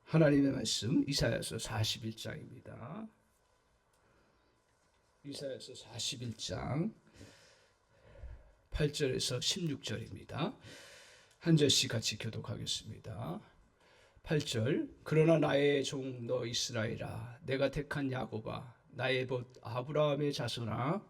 하나님의 말씀 이사야서 41장입니다. 이사야서 41장 8절에서 16절입니다. 한 절씩 같이 교독하겠습니다. 8절. 그러나 나의 종 너 이스라엘아, 내가 택한 야곱아, 나의 벗 아브라함의 자손아,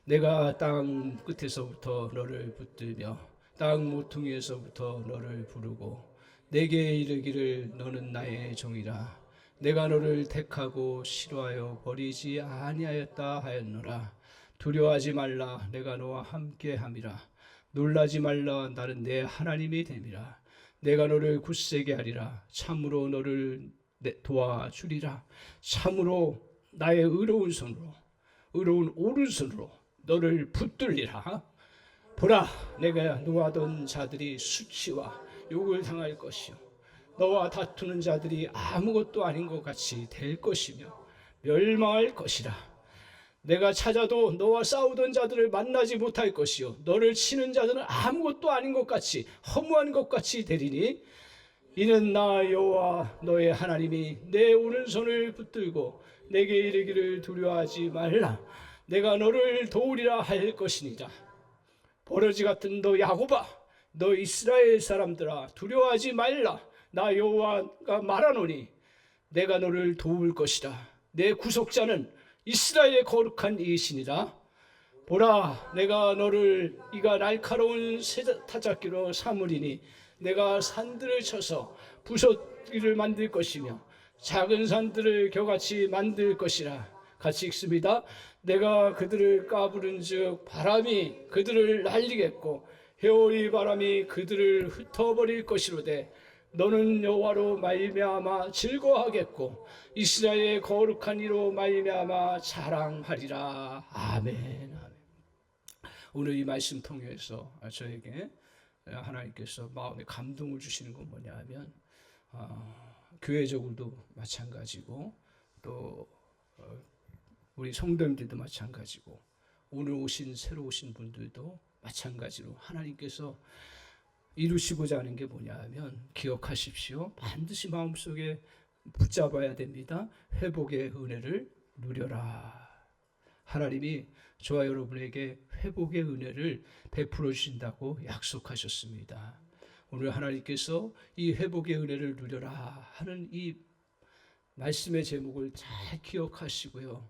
내가 땅 끝에서부터 너를 붙들며 땅 모퉁이에서부터 너를 부르고 내게 이르기를 너는 나의 종이라. 내가 너를 택하고 싫어하여 버리지 아니하였다 하였노라. 두려워하지 말라, 내가 너와 함께함이라. 놀라지 말라, 나는 내 하나님이 됨이라. 내가 너를 굳세게 하리라. 참으로 너를 도와주리라. 참으로 나의 의로운 손으로, 의로운 오른손으로 너를 붙들리라. 보라, 내가 노하던 자들이 수치와 욕을 당할 것이요 너와 다투는 자들이 아무것도 아닌 것 같이 될 것이며 멸망할 것이라. 내가 찾아도 너와 싸우던 자들을 만나지 못할 것이요 너를 치는 자들은 아무것도 아닌 것 같이 허무한 것 같이 되리니 이는 나 여호와 너의 하나님이 내 오른손을 붙들고 내게 이르기를 두려워하지 말라. 내가 너를 도우리라 할 것이니라. 버러지 같은 너 야곱아, 너 이스라엘 사람들아, 두려워하지 말라. 나 여호와가 말하노니 내가 너를 도울 것이라. 내 구속자는 이스라엘의 거룩한 이이시니라. 보라, 내가 너를 이가 날카로운 타작기로 삼으리니 내가 산들을 쳐서 부서기를 만들 것이며 작은 산들을 겨같이 만들 것이라. 같이 읽습니다. 내가 그들을 까부른즉 바람이 그들을 날리겠고 회오리 바람이 그들을 흩어버릴 것이로되 너는 여호와로 말미암아 즐거워하겠고 이스라엘의 거룩한 이로 말미암아 자랑하리라. 아멘. 오늘 이 말씀 통해서 저에게 하나님께서 마음에 감동을 주시는 건 뭐냐 하면 교회적으로도 마찬가지고 또 우리 성도님들도 마찬가지고 오늘 새로 오신 분들도 마찬가지로 하나님께서 이루시고자 하는 게 뭐냐 하면 기억하십시오. 반드시 마음속에 붙잡아야 됩니다. 회복의 은혜를 누려라. 하나님이 저와 여러분에게 회복의 은혜를 베풀어 주신다고 약속하셨습니다. 오늘 하나님께서 이 회복의 은혜를 누려라 하는 이 말씀의 제목을 잘 기억하시고요.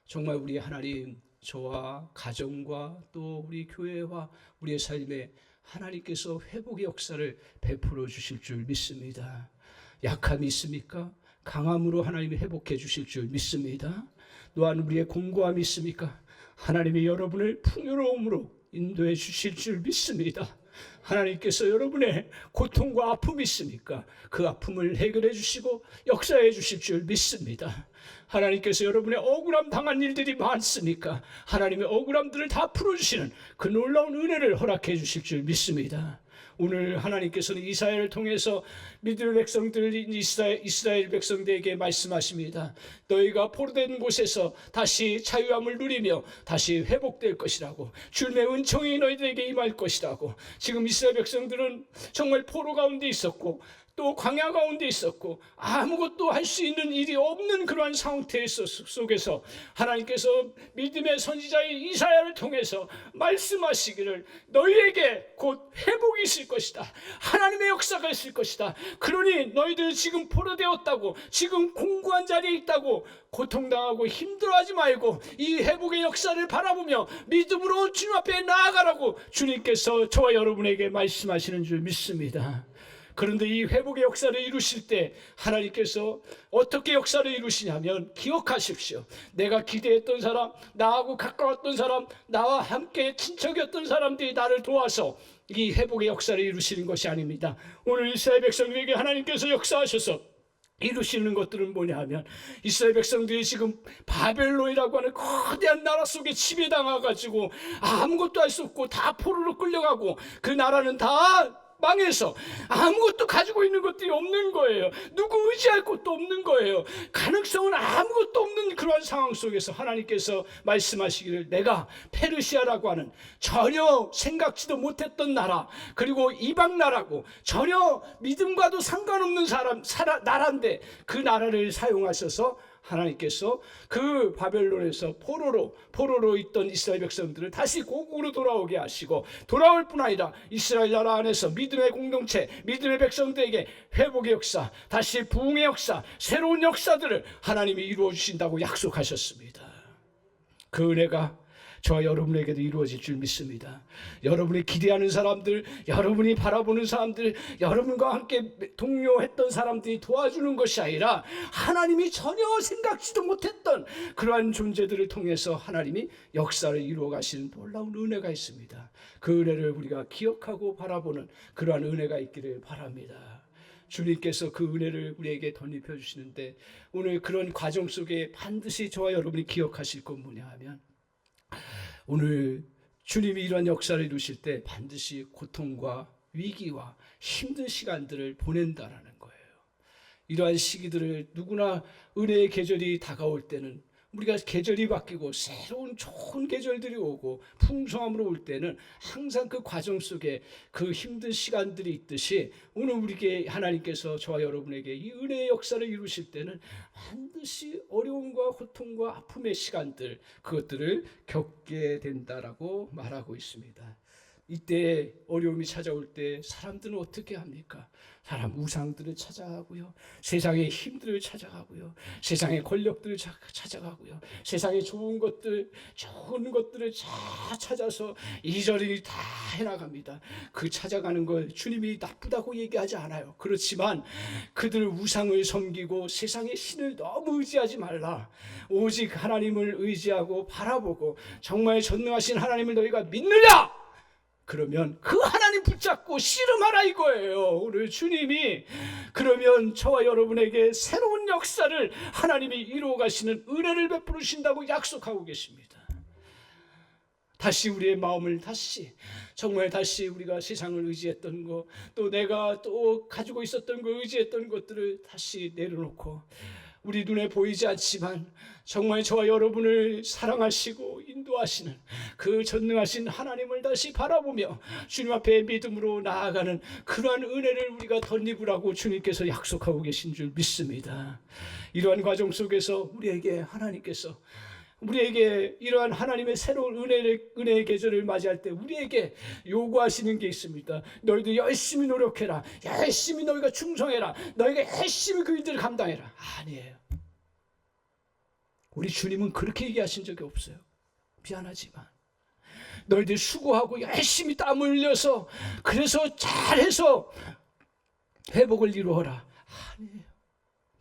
정말 우리 하나님, 저와 가정과 또 우리 교회와 우리의 삶에 하나님께서 회복의 역사를 베풀어 주실 줄 믿습니다. 약함이 있습니까? 강함으로 하나님이 회복해 주실 줄 믿습니다. 또한 우리의 공고함이 있습니까? 하나님이 여러분을 풍요로움으로 인도해 주실 줄 믿습니다. 하나님께서 여러분의 고통과 아픔이 있습니까? 그 아픔을 해결해 주시고 역사해 주실 줄 믿습니다. 하나님께서 여러분의 억울함 당한 일들이 많습니까? 하나님의 억울함들을 다 풀어주시는 그 놀라운 은혜를 허락해 주실 줄 믿습니다. 오늘 하나님께서는 이사야를 통해서 믿을 백성들, 이스라엘 백성들에게 말씀하십니다. 너희가 포로된 곳에서 다시 자유함을 누리며 다시 회복될 것이라고, 주님의 은총이 너희들에게 임할 것이라고. 지금 이스라엘 백성들은 정말 포로 가운데 있었고 또 광야 가운데 있었고 아무것도 할 수 있는 일이 없는 그러한 상태 속에서 하나님께서 믿음의 선지자인 이사야를 통해서 말씀하시기를 너희에게 곧 회복이 있을 것이다. 하나님의 역사가 있을 것이다. 그러니 너희들 지금 포로되었다고, 지금 공고한 자리에 있다고 고통당하고 힘들어하지 말고 이 회복의 역사를 바라보며 믿음으로 주님 앞에 나아가라고 주님께서 저와 여러분에게 말씀하시는 줄 믿습니다. 그런데 이 회복의 역사를 이루실 때 하나님께서 어떻게 역사를 이루시냐면 기억하십시오. 내가 기대했던 사람, 나하고 가까웠던 사람, 나와 함께 친척이었던 사람들이 나를 도와서 이 회복의 역사를 이루시는 것이 아닙니다. 오늘 이스라엘 백성들에게 하나님께서 역사하셔서 이루시는 것들은 뭐냐 하면 이스라엘 백성들이 지금 바벨론이라고 하는 거대한 나라 속에 지배당해가지고 아무것도 할 수 없고 다 포로로 끌려가고 그 나라는 다 망해서 아무것도 가지고 있는 것들이 없는 거예요. 누구 의지할 곳도 없는 거예요. 가능성은 아무것도 없는 그러한 상황 속에서 하나님께서 말씀하시기를 내가 페르시아라고 하는 전혀 생각지도 못했던 나라, 그리고 이방 나라고 전혀 믿음과도 상관없는 나라인데 그 나라를 사용하셔서 하나님께서 그 바벨론에서 포로로 있던 이스라엘 백성들을 다시 고국으로 돌아오게 하시고, 돌아올 뿐 아니라 이스라엘 나라 안에서 믿음의 공동체, 믿음의 백성들에게 회복의 역사, 다시 부흥의 역사, 새로운 역사들을 하나님이 이루어 주신다고 약속하셨습니다. 그 은혜가 저와 여러분에게도 이루어질 줄 믿습니다. 여러분이 기대하는 사람들, 여러분이 바라보는 사람들, 여러분과 함께 동료했던 사람들이 도와주는 것이 아니라 하나님이 전혀 생각지도 못했던 그러한 존재들을 통해서 하나님이 역사를 이루어 가시는 놀라운 은혜가 있습니다. 그 은혜를 우리가 기억하고 바라보는 그러한 은혜가 있기를 바랍니다. 주님께서 그 은혜를 우리에게 덧입혀 주시는데, 오늘 그런 과정 속에 반드시 저와 여러분이 기억하실 건 뭐냐 하면, 오늘 주님이 이러한 역사를 이루실 때 반드시 고통과 위기와 힘든 시간들을 보낸다라는 거예요. 이러한 시기들을 누구나 은혜의 계절이 다가올 때는, 우리가 계절이 바뀌고 새로운 좋은 계절들이 오고 풍성함으로 올 때는 항상 그 과정 속에 그 힘든 시간들이 있듯이, 오늘 우리에게 하나님께서 저와 여러분에게 이 은혜의 역사를 이루실 때는 반드시 어려움과 고통과 아픔의 시간들, 그것들을 겪게 된다라고 말하고 있습니다. 이때 어려움이 찾아올 때 사람들은 어떻게 합니까? 사람 우상들을 찾아가고요, 세상의 힘들을 찾아가고요, 세상의 권력들을 찾아가고요, 세상의 좋은 것들을 다 찾아서 이리저리 다 해나갑니다. 그 찾아가는 걸 주님이 나쁘다고 얘기하지 않아요. 그렇지만 그들 우상을 섬기고 세상의 신을 너무 의지하지 말라. 오직 하나님을 의지하고 바라보고 정말 전능하신 하나님을 너희가 믿느냐? 그러면 그 하나님 붙잡고 씨름하라 이거예요. 오늘 주님이 그러면 저와 여러분에게 새로운 역사를 하나님이 이루어 가시는 은혜를 베푸신다고 약속하고 계십니다. 다시 우리의 마음을 정말 다시 우리가 세상을 의지했던 것, 또 내가 또 가지고 있었던 거, 의지했던 것들을 다시 내려놓고, 우리 눈에 보이지 않지만 정말 저와 여러분을 사랑하시고 인도하시는 그 전능하신 하나님을 다시 바라보며 주님 앞에 믿음으로 나아가는 그러한 은혜를 우리가 덧입으라고 주님께서 약속하고 계신 줄 믿습니다. 이러한 과정 속에서 우리에게 하나님께서 이러한 하나님의 새로운 은혜의 계절을 맞이할 때 우리에게 요구하시는 게 있습니다. 너희도 열심히 노력해라. 열심히 너희가 충성해라. 너희가 열심히 그 일들을 감당해라. 아니에요. 우리 주님은 그렇게 얘기하신 적이 없어요. 미안하지만 너희들 수고하고 열심히 땀 흘려서 그래서 잘해서 회복을 이루어라. 아니에요.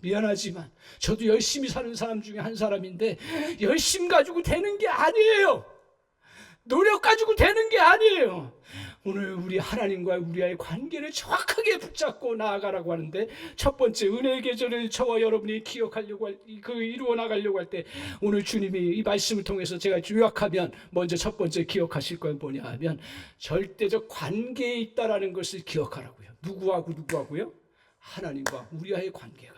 미안하지만 저도 열심히 사는 사람 중에 한 사람인데, 열심 가지고 되는 게 아니에요. 노력 가지고 되는 게 아니에요. 오늘 우리 하나님과 우리와의 관계를 정확하게 붙잡고 나아가라고 하는데, 첫 번째 은혜의 계절을 저와 여러분이 이루어 나가려고 할 때, 오늘 주님이 이 말씀을 통해서 제가 요약하면 먼저 첫 번째 기억하실 건 뭐냐 하면, 절대적 관계에 있다라는 것을 기억하라고요. 누구하고요? 하나님과 우리와의 관계가.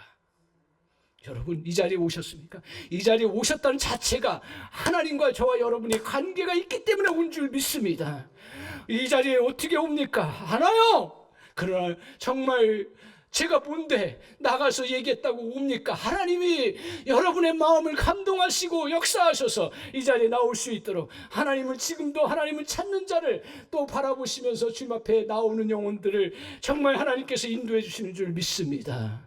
여러분, 이 자리에 오셨습니까? 이 자리에 오셨다는 자체가 하나님과 저와 여러분의 관계가 있기 때문에 온 줄 믿습니다. 이 자리에 어떻게 옵니까? 안 와요. 그러나 정말 제가 뭔데 나가서 얘기했다고 옵니까? 하나님이 여러분의 마음을 감동하시고 역사하셔서 이 자리에 나올 수 있도록, 지금도 하나님을 찾는 자를 또 바라보시면서 주님 앞에 나오는 영혼들을 정말 하나님께서 인도해 주시는 줄 믿습니다.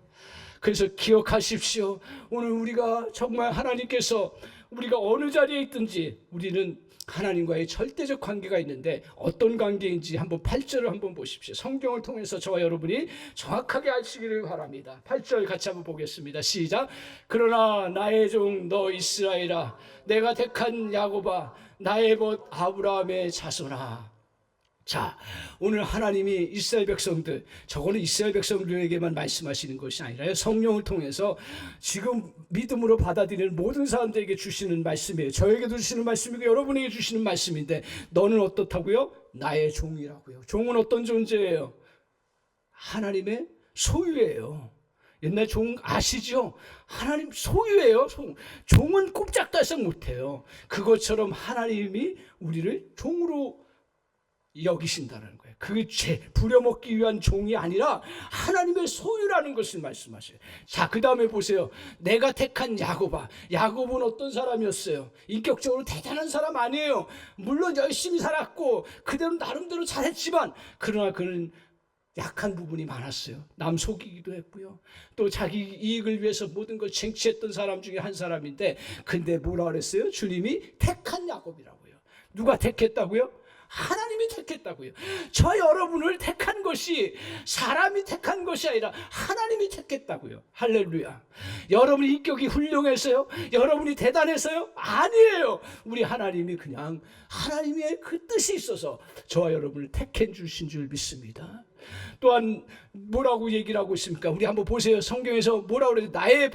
그래서 기억하십시오. 오늘 우리가 정말 하나님께서 우리가 어느 자리에 있든지 우리는 하나님과의 절대적 관계가 있는데, 어떤 관계인지 한번 8절을 한번 보십시오. 성경을 통해서 저와 여러분이 정확하게 아시기를 바랍니다. 8절 같이 한번 보겠습니다. 시작. 그러나 나의 종 너 이스라엘아, 내가 택한 야곱아, 나의 벗 아브라함의 자손아. 자, 오늘 하나님이 이스라엘 백성들, 저거는 이스라엘 백성들에게만 말씀하시는 것이 아니라요, 성령을 통해서 지금 믿음으로 받아들이는 모든 사람들에게 주시는 말씀이에요. 저에게도 주시는 말씀이고 여러분에게 주시는 말씀인데, 너는 어떻다고요? 나의 종이라고요. 종은 어떤 존재예요? 하나님의 소유예요. 옛날 종 아시죠? 하나님 소유예요. 종은 꼼짝달싹 못해요. 그것처럼 하나님이 우리를 종으로 여기신다는 거예요. 그 부려먹기 위한 종이 아니라 하나님의 소유라는 것을 말씀하셔요. 자, 그 다음에 보세요. 내가 택한 야곱아. 야곱은 어떤 사람이었어요? 인격적으로 대단한 사람 아니에요. 물론 열심히 살았고 그대로 나름대로 잘했지만 그러나 그는 약한 부분이 많았어요. 남 속이기도 했고요. 또 자기 이익을 위해서 모든 걸 쟁취했던 사람 중에 한 사람인데, 근데 뭐라 그랬어요? 주님이 택한 야곱이라고요. 누가 택했다고요? 하나님이 택했다고요. 저 여러분을 택한 것이 사람이 택한 것이 아니라 하나님이 택했다고요. 할렐루야. 여러분이 인격이 훌륭해서요? 여러분이 대단해서요? 아니에요. 우리 하나님이 그냥 하나님의 그 뜻이 있어서 저와 여러분을 택해 주신 줄 믿습니다. 또한 뭐라고 얘기를 하고 있습니까? 우리 한번 보세요. 성경에서 뭐라고 그래요? 나의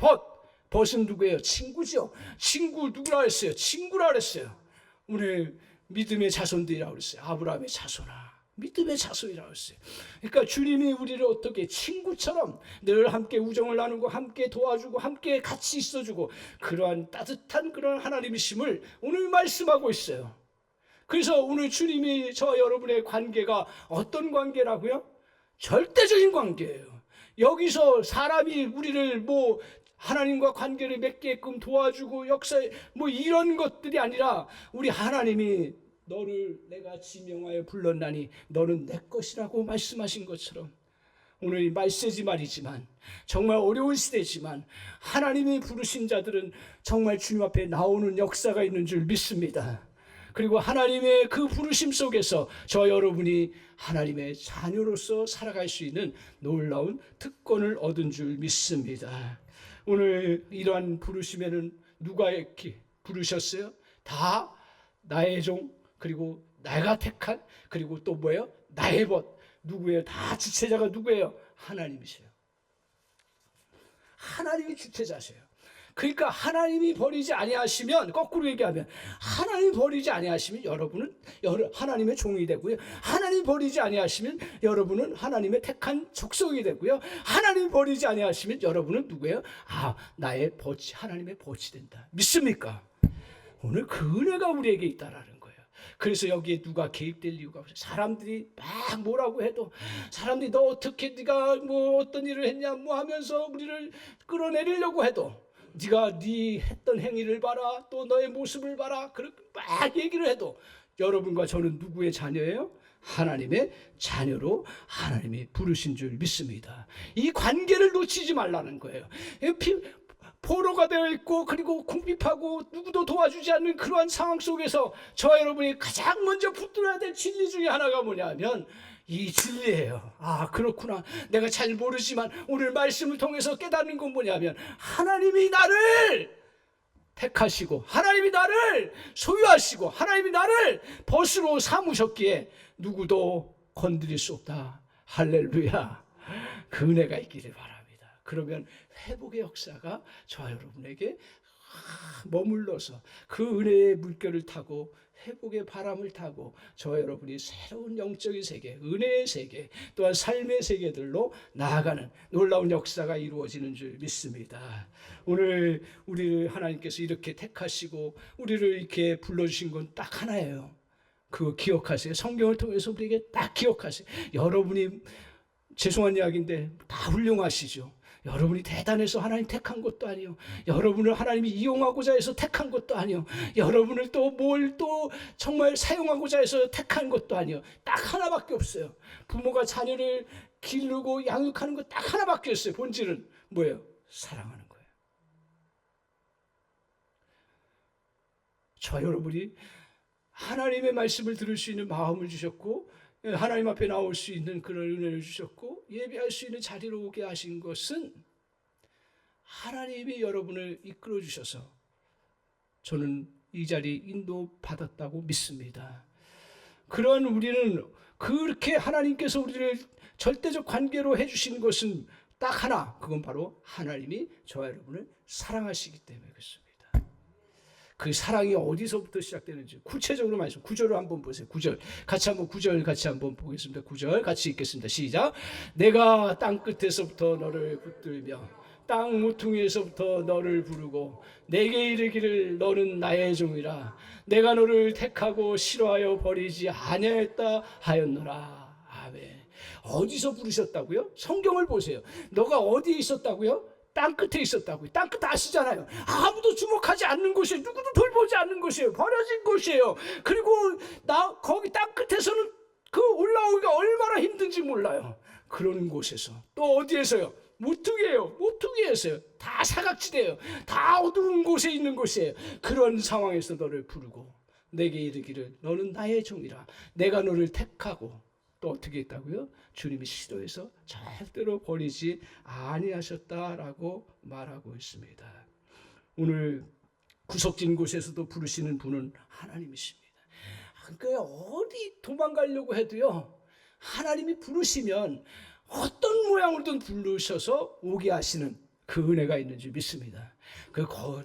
벗은 누구예요? 친구죠. 친구 누구라 했어요? 친구라 그랬어요. 오늘 믿음의 자손들이라고 그랬어요. 아브라함의 자손아, 믿음의 자손이라고 했어요. 그러니까 주님이 우리를 어떻게 친구처럼 늘 함께 우정을 나누고 함께 도와주고 함께 같이 있어주고 그러한 따뜻한 그런 하나님이심을 오늘 말씀하고 있어요. 그래서 오늘 주님이 저와 여러분의 관계가 어떤 관계라고요? 절대적인 관계예요. 여기서 사람이 우리를 하나님과 관계를 맺게끔 도와주고 역사에 이런 것들이 아니라 우리 하나님이 너를 내가 지명하여 불렀나니 너는 내 것이라고 말씀하신 것처럼 오늘 이 말세지 말이지만 정말 어려운 시대지만 하나님이 부르신 자들은 정말 주님 앞에 나오는 역사가 있는 줄 믿습니다. 그리고 하나님의 그 부르심 속에서 저 여러분이 하나님의 자녀로서 살아갈 수 있는 놀라운 특권을 얻은 줄 믿습니다. 오늘 이러한 부르심에는 누가 이렇게 부르셨어요? 다 나의 종, 그리고 내가 택한, 그리고 또 뭐예요? 나의 벗. 누구예요? 다 주체자가 누구예요? 하나님이세요. 하나님이 주체자세요. 그러니까 하나님이 버리지 아니하시면, 거꾸로 얘기하면 하나님이 버리지 아니하시면 여러분은 하나님의 종이 되고요. 하나님이 버리지 아니하시면 여러분은 하나님의 택한 족속이 되고요. 하나님이 버리지 아니하시면 여러분은 누구예요? 나의 벗이, 하나님의 벗이 된다. 믿습니까? 오늘 그 은혜가 우리에게 있다라는 거예요. 그래서 여기에 누가 개입될 이유가 없어요. 사람들이 막 뭐라고 해도 사람들이 너 어떻게 네가 어떤 일을 했냐 하면서 우리를 끌어내리려고 해도 네가 네 했던 행위를 봐라, 또 너의 모습을 봐라, 그렇게 막 얘기를 해도 여러분과 저는 누구의 자녀예요? 하나님의 자녀로 하나님이 부르신 줄 믿습니다. 이 관계를 놓치지 말라는 거예요. 포로가 되어 있고 그리고 궁핍하고 누구도 도와주지 않는 그러한 상황 속에서 저와 여러분이 가장 먼저 붙들어야 될 진리 중에 하나가 뭐냐면 이 진리예요. 그렇구나. 내가 잘 모르지만 오늘 말씀을 통해서 깨닫는 건 뭐냐면 하나님이 나를 택하시고 하나님이 나를 소유하시고 하나님이 나를 벗으로 삼으셨기에 누구도 건드릴 수 없다. 할렐루야. 그 은혜가 있기를 바랍니다. 그러면 회복의 역사가 저와 여러분에게 머물러서 그 은혜의 물결을 타고 회복의 바람을 타고 저와 여러분이 새로운 영적인 세계, 은혜의 세계, 또한 삶의 세계들로 나아가는 놀라운 역사가 이루어지는 줄 믿습니다. 오늘 우리를 하나님께서 이렇게 택하시고 우리를 이렇게 불러주신 건 딱 하나예요. 그거 기억하세요. 성경을 통해서 우리에게 딱 기억하세요. 여러분이 죄송한 이야기인데 다 훌륭하시죠. 여러분이 대단해서 하나님 택한 것도 아니요. 여러분을 하나님이 이용하고자 해서 택한 것도 아니요. 여러분을 또 뭘 또 정말 사용하고자 해서 택한 것도 아니요. 딱 하나밖에 없어요. 부모가 자녀를 기르고 양육하는 것 딱 하나밖에 없어요. 본질은 뭐예요? 사랑하는 거예요. 저 여러분이 하나님의 말씀을 들을 수 있는 마음을 주셨고 하나님 앞에 나올 수 있는 그런 은혜를 주셨고 예배할 수 있는 자리로 오게 하신 것은 하나님이 여러분을 이끌어 주셔서 저는 이 자리 인도받았다고 믿습니다. 그런 우리는 그렇게 하나님께서 우리를 절대적 관계로 해주신 것은 딱 하나, 그건 바로 하나님이 저와 여러분을 사랑하시기 때문에 그렇습니다. 그 사랑이 어디서부터 시작되는지 구체적으로 말씀. 9절을 한번 보세요. 9절 같이 한번 9절 같이 한번 보겠습니다. 9절 같이 읽겠습니다. 시작. 내가 땅 끝에서부터 너를 붙들며 땅 모퉁이에서부터 너를 부르고 내게 이르기를 너는 나의 종이라. 내가 너를 택하고 싫어하여 버리지 아니하였다 하였노라. 아멘. 어디서 부르셨다고요? 성경을 보세요. 너가 어디에 있었다고요? 땅 끝에 있었다고요. 땅 끝 아시잖아요. 아무도 주목하지 않는 곳이에요. 누구도 돌보지 않는 곳이에요. 버려진 곳이에요. 그리고 거기 땅 끝에서는 그 올라오기가 얼마나 힘든지 몰라요. 그런 곳에서 또 어디에서요? 모퉁이에요. 모퉁이에서요. 다 사각지대예요. 다 어두운 곳에 있는 곳이에요. 그런 상황에서 너를 부르고 내게 이르기를 너는 나의 종이라. 내가 너를 택하고 또 어떻게 했다고요? 주님이 시도해서 절대로 버리지 아니하셨다라고 말하고 있습니다. 오늘 구석진 곳에서도 부르시는 분은 하나님이십니다. 그러니까 어디 도망가려고 해도요, 하나님이 부르시면 어떤 모양으로든 부르셔서 오게 하시는 그 은혜가 있는 줄 믿습니다.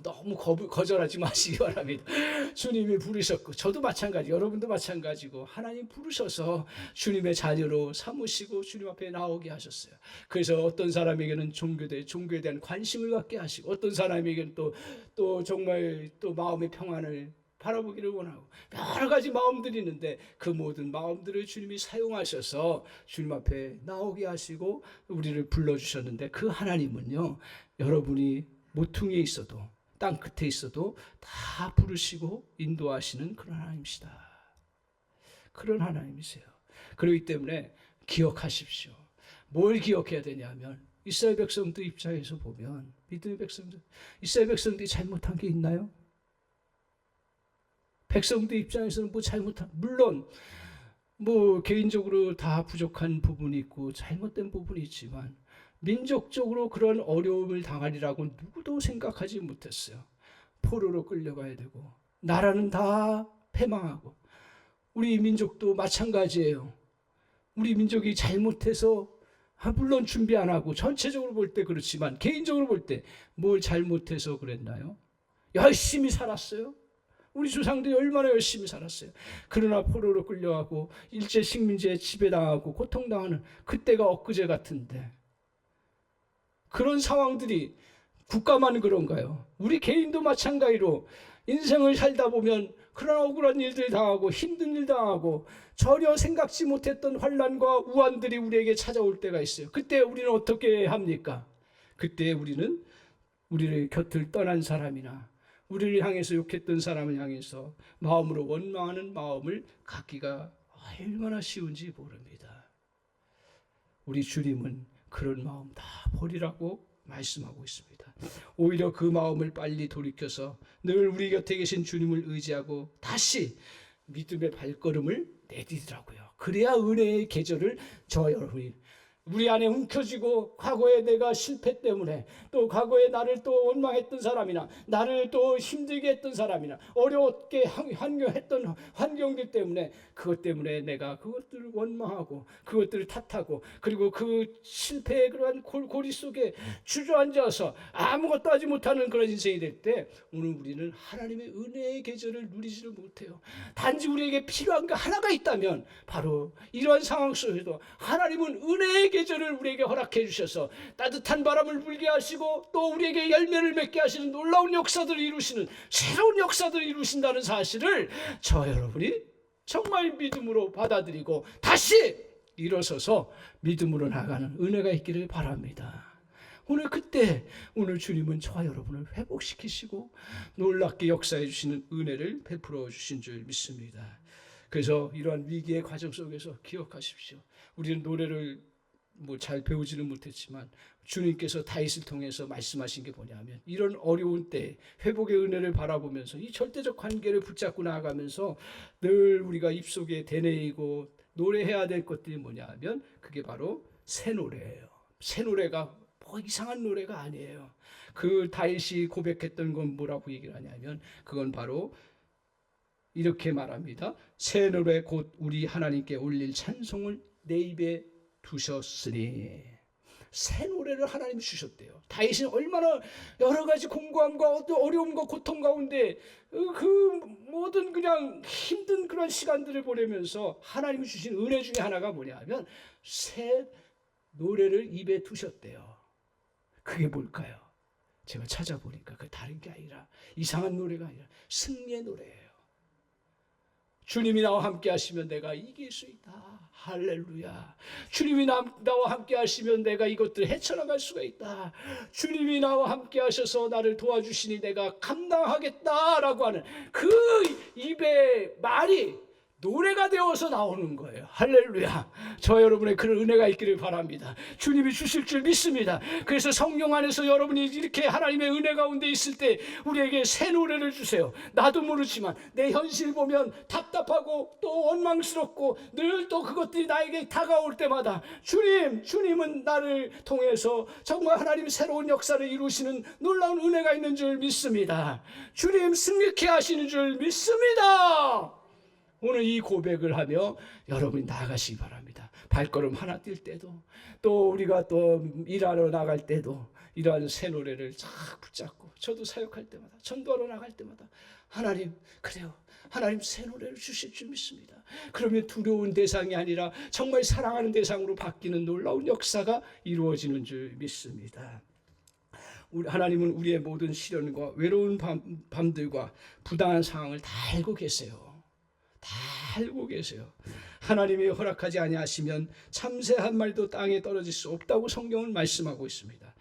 너무 거절하지 마시기 바랍니다. 주님이 부르셨고 저도 마찬가지, 여러분도 마찬가지고 하나님 부르셔서 주님의 자녀로 삼으시고 주님 앞에 나오게 하셨어요. 그래서 어떤 사람에게는 종교에 대한 관심을 갖게 하시고 어떤 사람에게는 또 정말 또 마음의 평안을 바라보기를 원하고 여러 가지 마음들이 있는데 그 모든 마음들을 주님이 사용하셔서 주님 앞에 나오게 하시고 우리를 불러주셨는데 그 하나님은요, 여러분이 모퉁이에 있어도 땅 끝에 있어도 다 부르시고 인도하시는 그런 하나님이시다. 그런 하나님이세요. 그렇기 때문에 기억하십시오. 뭘 기억해야 되냐면 이스라엘 백성들 입장에서 보면 믿음의 백성들, 이스라엘 백성들이 잘못한 게 있나요? 백성들 입장에서는 뭐 잘못한, 물론 뭐 개인적으로 다 부족한 부분이 있고 잘못된 부분이 있지만 민족적으로 그런 어려움을 당하리라고 누구도 생각하지 못했어요. 포로로 끌려가야 되고 나라는 다 패망하고 우리 민족도 마찬가지예요. 우리 민족이 잘못해서 물론 준비 안 하고 전체적으로 볼 때 그렇지만 개인적으로 볼 때 뭘 잘못해서 그랬나요? 열심히 살았어요. 우리 조상들이 얼마나 열심히 살았어요. 그러나 포로로 끌려가고 일제 식민지에 지배당하고 고통당하는 그때가 엊그제 같은데 그런 상황들이 국가만 그런가요? 우리 개인도 마찬가지로 인생을 살다 보면 그런 억울한 일들 당하고 힘든 일 당하고 전혀 생각지 못했던 환난과 우환들이 우리에게 찾아올 때가 있어요. 그때 우리는 어떻게 합니까? 그때 우리는 우리를 곁을 떠난 사람이나 우리를 향해서 욕했던 사람을 향해서 마음으로 원망하는 마음을 갖기가 얼마나 쉬운지 모릅니다. 우리 주님은 그런 마음 다 버리라고 말씀하고 있습니다. 오히려 그 마음을 빨리 돌이켜서 늘 우리 곁에 계신 주님을 의지하고 다시 믿음의 발걸음을 내디디라고요. 그래야 은혜의 계절을 저 여러분이 우리 안에 움켜쥐고 과거에 내가 실패 때문에 또 과거에 나를 또 원망했던 사람이나 나를 또 힘들게 했던 사람이나 어렵게 환경했던 환경들 때문에 그것 때문에 내가 그것들을 원망하고 그것들을 탓하고 그리고 그 실패의 그러한 고리 속에 주저앉아서 아무것도 하지 못하는 그런 인생이 될 때 오늘 우리는 하나님의 은혜의 계절을 누리지를 못해요. 단지 우리에게 필요한 거 하나가 있다면 바로 이러한 상황 속에도 하나님은 은혜의 계절을 우리에게 허락해 주셔서 따뜻한 바람을 불게 하시고 또 우리에게 열매를 맺게 하시는 놀라운 역사들을 이루시는 새로운 역사들을 이루신다는 사실을 저 여러분이 정말 믿음으로 받아들이고 다시 일어서서 믿음으로 나가는 은혜가 있기를 바랍니다. 오늘 주님은 저와 여러분을 회복시키시고 놀랍게 역사해 주시는 은혜를 베풀어 주신 줄 믿습니다. 그래서 이러한 위기의 과정 속에서 기억하십시오. 우리는 노래를 잘 배우지는 못했지만 주님께서 다윗을 통해서 말씀하신 게 뭐냐면 이런 어려운 때 회복의 은혜를 바라보면서 이 절대적 관계를 붙잡고 나아가면서 늘 우리가 입속에 되뇌이고 노래해야 될 것들이 뭐냐면 그게 바로 새 노래예요. 새 노래가 뭐 이상한 노래가 아니에요. 그 다윗이 고백했던 건 뭐라고 얘기를 하냐면 그건 바로 이렇게 말합니다. 새 노래 곧 우리 하나님께 올릴 찬송을 내 입에 두셨으니 새 노래를 하나님이 주셨대요. 다윗은 얼마나 여러 가지 공고함과 어려움과 고통 가운데 그 모든 그냥 힘든 그런 시간들을 보내면서 하나님이 주신 은혜 중에 하나가 뭐냐 하면 새 노래를 입에 두셨대요. 그게 뭘까요? 제가 찾아보니까 그 다른 게 아니라 이상한 노래가 아니라 승리의 노래예요. 주님이 나와 함께 하시면 내가 이길 수 있다. 할렐루야. 주님이 나와 함께 하시면 내가 이것들을 헤쳐나갈 수가 있다. 주님이 나와 함께 하셔서 나를 도와주시니 내가 감당하겠다라고 하는 그 입의 말이 노래가 되어서 나오는 거예요. 할렐루야. 저 여러분의 그런 은혜가 있기를 바랍니다. 주님이 주실 줄 믿습니다. 그래서 성령 안에서 여러분이 이렇게 하나님의 은혜 가운데 있을 때 우리에게 새 노래를 주세요. 나도 모르지만 내 현실 보면 답답하고 또 원망스럽고 늘 또 그것들이 나에게 다가올 때마다 주님은 나를 통해서 정말 하나님의 새로운 역사를 이루시는 놀라운 은혜가 있는 줄 믿습니다. 주님 승리케 하시는 줄 믿습니다. 오늘 이 고백을 하며 여러분이 나아가시기 바랍니다. 발걸음 하나 뛸 때도 또 우리가 또 일하러 나갈 때도 이러한 새 노래를 쫙 붙잡고 저도 사역할 때마다 전도하러 나갈 때마다 하나님 그래요. 하나님 새 노래를 주실 줄 믿습니다. 그러면 두려운 대상이 아니라 정말 사랑하는 대상으로 바뀌는 놀라운 역사가 이루어지는 줄 믿습니다. 하나님은 우리의 모든 시련과 외로운 밤들과 부당한 상황을 다 알고 계세요. 다 알고 계세요. 하나님이 허락하지 아니하시면 참새 한 마리도 땅에 떨어질 수 없다고 성경은 말씀하고 있습니다.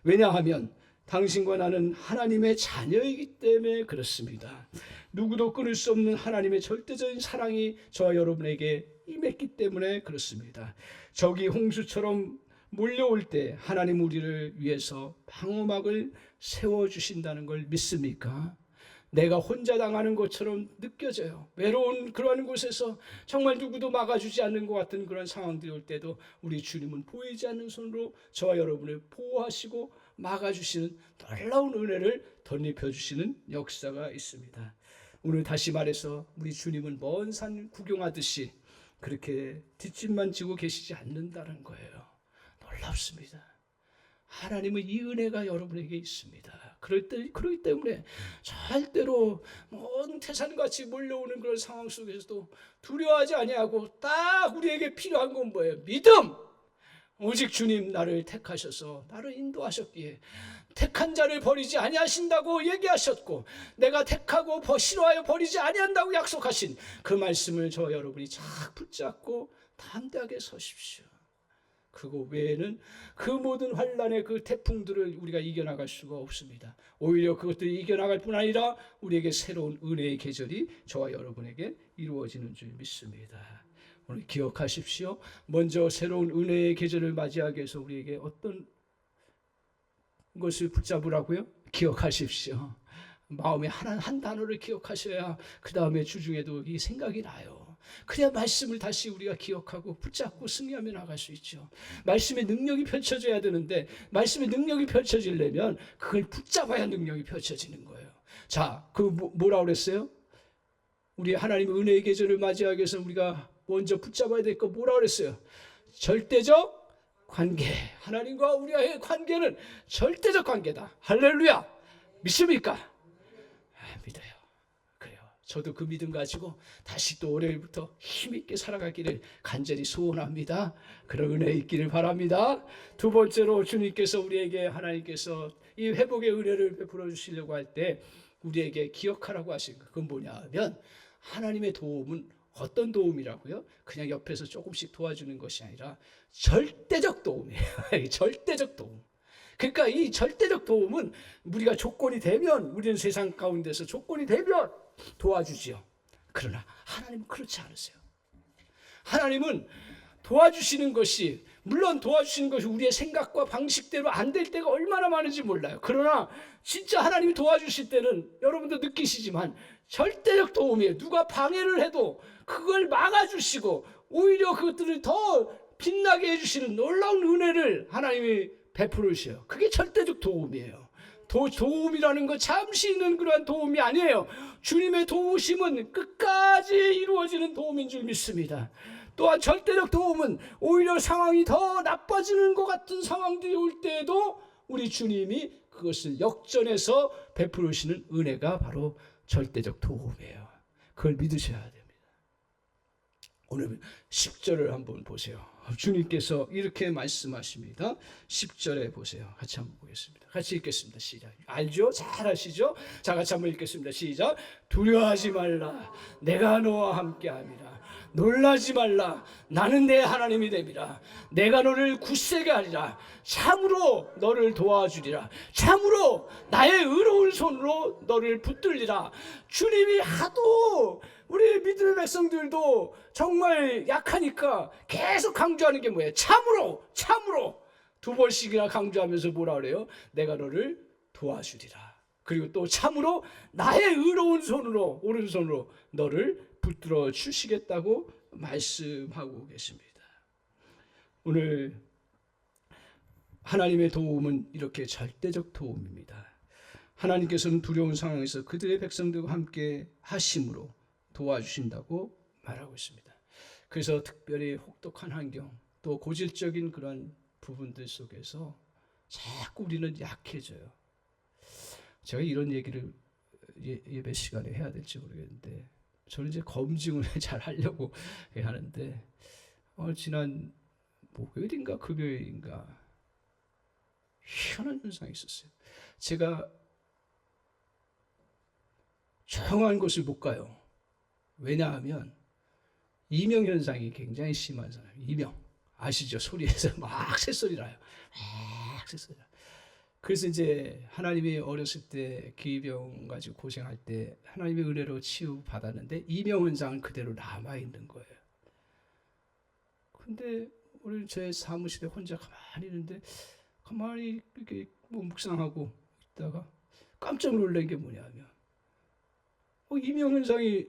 왜냐하면 당신과 나는 하나님의 자녀이기 때문에 그렇습니다. 누구도 끊을 수 없는 하나님의 절대적인 사랑이 저와 여러분에게 임했기 때문에 그렇습니다. 적이 홍수처럼 몰려올 때 하나님 우리를 위해서 방어막을 세워주신다는 걸 믿습니까? 내가 혼자 당하는 것처럼 느껴져요. 외로운 그러한 곳에서 정말 누구도 막아주지 않는 것 같은 그런 상황들이 올 때도 우리 주님은 보이지 않는 손으로 저와 여러분을 보호하시고 막아주시는 놀라운 은혜를 덧입혀주시는 역사가 있습니다. 오늘 다시 말해서 우리 주님은 먼 산 구경하듯이 그렇게 뒷짐만 지고 계시지 않는다는 거예요. 놀랍습니다. 하나님은 이 은혜가 여러분에게 있습니다. 그렇기 때문에 절대로 먼 태산같이 몰려오는 그런 상황 속에서도 두려워하지 아니하고 딱 우리에게 필요한 건 뭐예요? 믿음! 오직 주님 나를 택하셔서 나를 인도하셨기에 택한 자를 버리지 아니하신다고 얘기하셨고 내가 택하고 싫어하여 버리지 아니한다고 약속하신 그 말씀을 저 여러분이 잘 붙잡고 담대하게 서십시오. 그거 외에는 그 모든 환난의 그 태풍들을 우리가 이겨나갈 수가 없습니다. 오히려 그것들을 이겨나갈 뿐 아니라 우리에게 새로운 은혜의 계절이 저와 여러분에게 이루어지는 줄 믿습니다. 오늘 기억하십시오. 먼저 새로운 은혜의 계절을 맞이하기 위해서 우리에게 어떤 것을 붙잡으라고요? 기억하십시오. 마음에 한 단어를 기억하셔야 그 다음에 주중에도 이 생각이 나요. 그래야 말씀을 다시 우리가 기억하고 붙잡고 승리하며 나갈 수 있죠. 말씀의 능력이 펼쳐져야 되는데 말씀의 능력이 펼쳐지려면 그걸 붙잡아야 능력이 펼쳐지는 거예요. 자, 그 뭐라 그랬어요? 우리 하나님의 은혜의 계절을 맞이하기 위해서 우리가 먼저 붙잡아야 될 거 뭐라 그랬어요? 절대적 관계. 하나님과 우리의 관계는 절대적 관계다. 할렐루야. 믿습니까? 믿어요. 그래요. 저도 그 믿음 가지고 다시 또 월요일부터 힘있게 살아가기를 간절히 소원합니다. 그런 은혜 있기를 바랍니다. 두 번째로 주님께서 우리에게 하나님께서 이 회복의 은혜를 베풀어 주시려고 할 때 우리에게 기억하라고 하신 것. 그건 뭐냐 하면 하나님의 도움은 어떤 도움이라고요? 그냥 옆에서 조금씩 도와주는 것이 아니라 절대적 도움이에요. 절대적 도움. 그러니까 이 절대적 도움은 우리가 조건이 되면 우리는 세상 가운데서 조건이 되면 도와주지요. 그러나 하나님은 그렇지 않으세요. 하나님은 도와주시는 것이 물론 도와주시는 것이 우리의 생각과 방식대로 안 될 때가 얼마나 많은지 몰라요. 그러나 진짜 하나님이 도와주실 때는 여러분도 느끼시지만 절대적 도움이에요. 누가 방해를 해도 그걸 막아주시고 오히려 그것들을 더 빛나게 해주시는 놀라운 은혜를 하나님이 베풀으셔요. 그게 절대적 도움이에요. 도움이라는 건 잠시 있는 그러한 도움이 아니에요. 주님의 도우심은 끝까지 이루어지는 도움인 줄 믿습니다. 또한 절대적 도움은 오히려 상황이 더 나빠지는 것 같은 상황들이 올 때에도 우리 주님이 그것을 역전해서 베풀으시는 은혜가 바로 절대적 도움이에요. 그걸 믿으셔야 됩니다. 오늘 10절을 한번 보세요. 주님께서 이렇게 말씀하십니다. 10절에 보세요. 같이 한번 보겠습니다. 같이 읽겠습니다. 시작. 알죠? 잘 아시죠? 자, 같이 한번 읽겠습니다. 시작. 두려워하지 말라. 내가 너와 함께함이라. 놀라지 말라. 나는 내 하나님이 됨이라. 내가 너를 굳세게 하리라. 참으로 너를 도와주리라. 참으로 나의 의로운 손으로 너를 붙들리라. 주님이 하도 우리 믿음의 백성들도 정말 약하니까 계속 강조하는 게 뭐예요? 참으로, 참으로. 2번씩이나 강조하면서 뭐라 그래요? 내가 너를 도와주리라. 그리고 또 참으로 나의 의로운 손으로, 오른손으로 너를 붙들어 주시겠다고 말씀하고 계십니다. 오늘 하나님의 도움은 이렇게 절대적 도움입니다. 하나님께서는 두려운 상황에서 그들의 백성들과 함께 하심으로 도와주신다고 말하고 있습니다. 그래서 특별히 혹독한 환경, 또 고질적인 그런 부분들 속에서 자꾸 우리는 약해져요. 제가 이런 얘기를 예배 시간에 해야 될지 모르겠는데, 저는 이제 검증을 잘 하려고 하는데, 지난 목요일인가 금요일인가 희한한 현상이 있었어요. 제가 조용한 곳을 못 가요. 왜냐하면 이명 현상이 굉장히 심한 사람. 이명 아시죠? 소리에서 막 새소리 나요. 막 새소리 나요. 그래서 이제 하나님이 어렸을 때 기병 가지고 고생할 때 하나님의 은혜로 치유 받았는데 이명 현상은 그대로 남아 있는 거예요. 근데 오늘 제 사무실에 혼자 가만히 있는데 가만히 이렇게 묵상하고 있다가 깜짝 놀란 게 뭐냐면 이명 현상이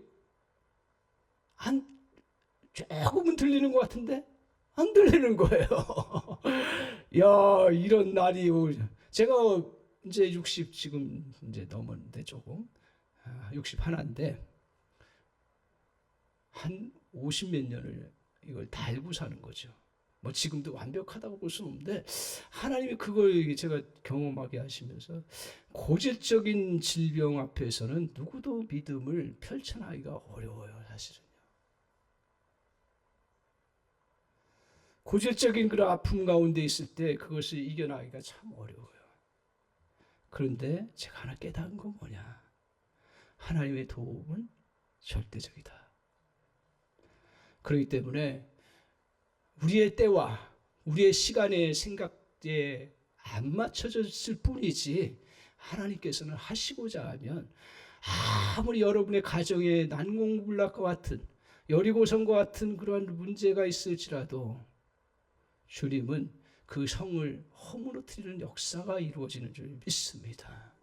조금은 들리는 것 같은데 안 들리는 거예요. 야, 이런 날이 제가 이제 60 지금 이제 넘었는데 조금 60 하나인데 한 50 몇 년을 이걸 달고 사는 거죠. 뭐 지금도 완벽하다고 볼 수는 없는데 하나님이 그걸 제가 경험하게 하시면서 고질적인 질병 앞에서는 누구도 믿음을 펼쳐나가기가 어려워요, 사실은요. 고질적인 그런 아픔 가운데 있을 때 그것을 이겨나가기가 참 어려워요. 그런데 제가 하나 깨달은 건 뭐냐? 하나님의 도움은 절대적이다. 그렇기 때문에 우리의 때와 우리의 시간의 생각에 안 맞춰졌을 뿐이지 하나님께서는 하시고자 하면 아무리 여러분의 가정에 난공불락과 같은 여리고성과 같은 그러한 문제가 있을지라도 주님은 그 성을 허물어뜨리는 역사가 이루어지는 줄 믿습니다.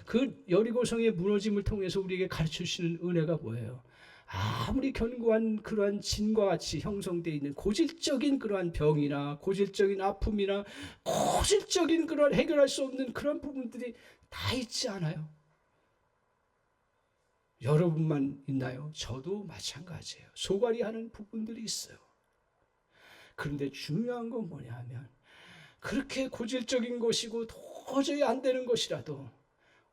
그 여리고성의 무너짐을 통해서 우리에게 가르쳐주시는 은혜가 뭐예요? 아무리 견고한 그러한 진과 같이 형성되어 있는 고질적인 그러한 병이나 고질적인 아픔이나 고질적인 그런 해결할 수 없는 그런 부분들이 다 있지 않아요? 여러분만 있나요? 저도 마찬가지예요. 소갈이하는 부분들이 있어요. 그런데 중요한 건 뭐냐 하면 그렇게 고질적인 것이고 도저히 안 되는 것이라도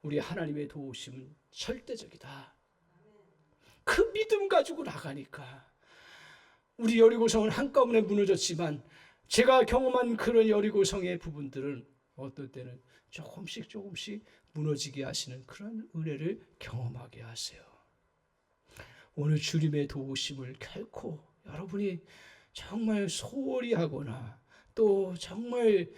우리 하나님의 도우심은 절대적이다. 그 믿음 가지고 나가니까 우리 여리고성은 한꺼번에 무너졌지만 제가 경험한 그런 여리고성의 부분들은 어떨 때는 조금씩 무너지게 하시는 그런 은혜를 경험하게 하세요. 오늘 주님의 도우심을 결코 여러분이 정말 소홀히 하거나 또 정말